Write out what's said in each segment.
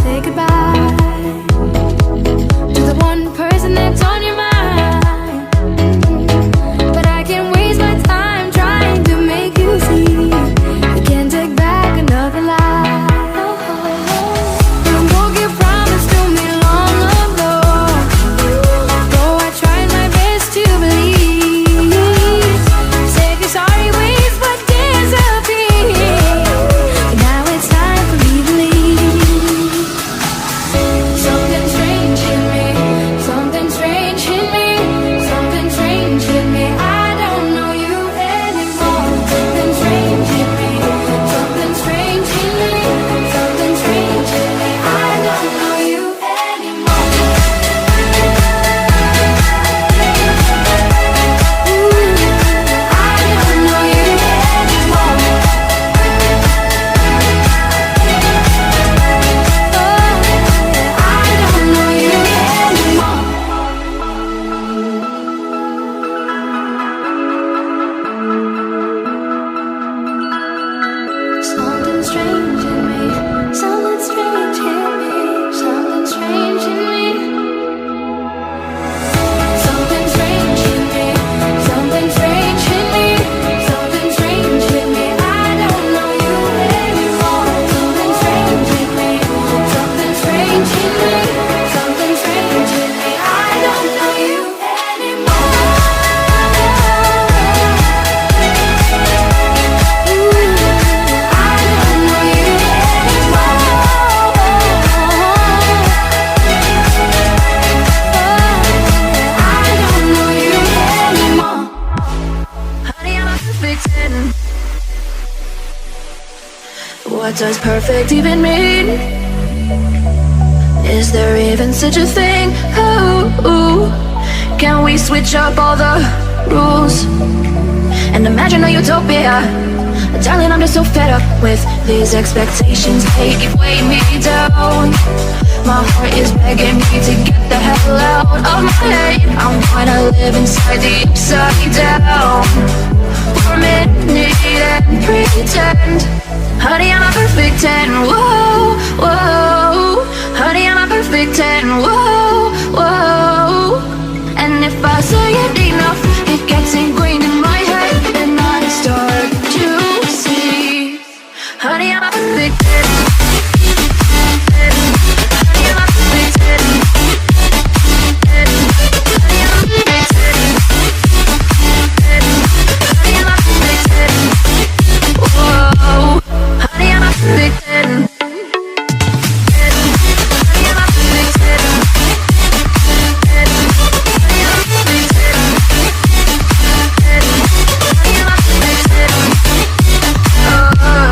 say goodbye to the one person that's on your mind. But I can't waste my time trying to make you see you can't take back another lie. You broke your promise to me long ago, though I tried my best to believe. Said your sorry ways would disappear, but now it's time for me to leave. Something strange hit me, something strange hit me, something strange hit me. I don't know you anymore. Something strange hit me, something strange hit me, something strange hit me. I don't know you anymore. I don't know you anymore. I don't know you anymore. Something strange in me, something strange in me, something strange in me. Something strange in me, something strange in me, something strange in me. I don't know you anymore. Something strange in me, something strange in me, something strange in me. I don't know you anymore. I don't know you anymore. Honey, I'm a perfect 10. What does perfect even mean? Is there even such a thing? Ooh, can we switch up all the rules and imagine a utopia? Darling, I'm just so fed up with these expectations. They keep weighing me down. My heart is begging me to get the hell out of my head. I'm gonna live inside the upside down for a minute and pretend. Honey, I'm a perfect 10. Whoa, whoa. Honey, I'm a perfect 10. Whoa, whoa. And if I say it enough, it gets ingrained in my head, and I start to see. Honey, I'm a perfect 10. Honey, I'm a perfect 10. Honey, I'm a perfect 10. Honey, I'm a perfect 10. Whoa. Honey, I'm a perfect 10. Honey, I'm a perfect 10. Honey, I'm a perfect 10. Honey, I'm a perfect 10.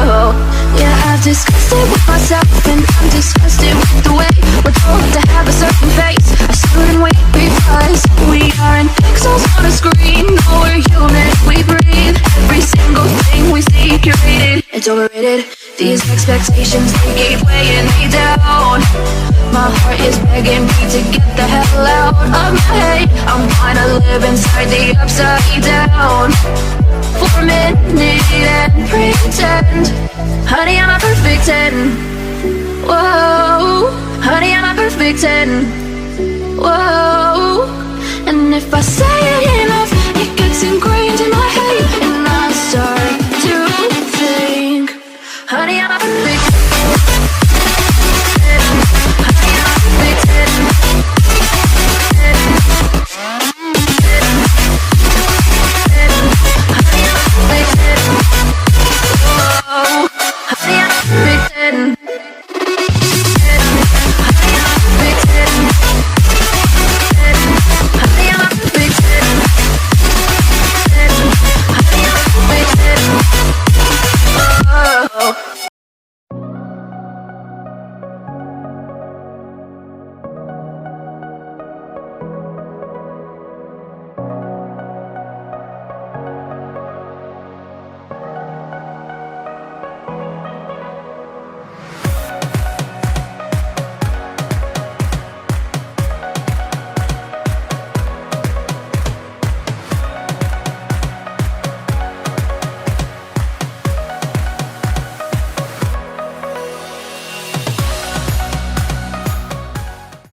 Oh, yeah, I've discussed it with myself, and I'm disgusted with the way we're told to have a certain face, a certain weight, because we aren't pixels on a screen. No, we're human, we breathe. Every single thing we see curated, it's overrated. These expectations, they keep weighing me down. My heart is begging me to get the hell out of my head. I'm gonna live inside the upside down for a minute and pretend. Honey, I'm a perfect 10. Whoa. Honey, I'm a perfect 10. Whoa. And if I say it enough, it gets ingrained in my head.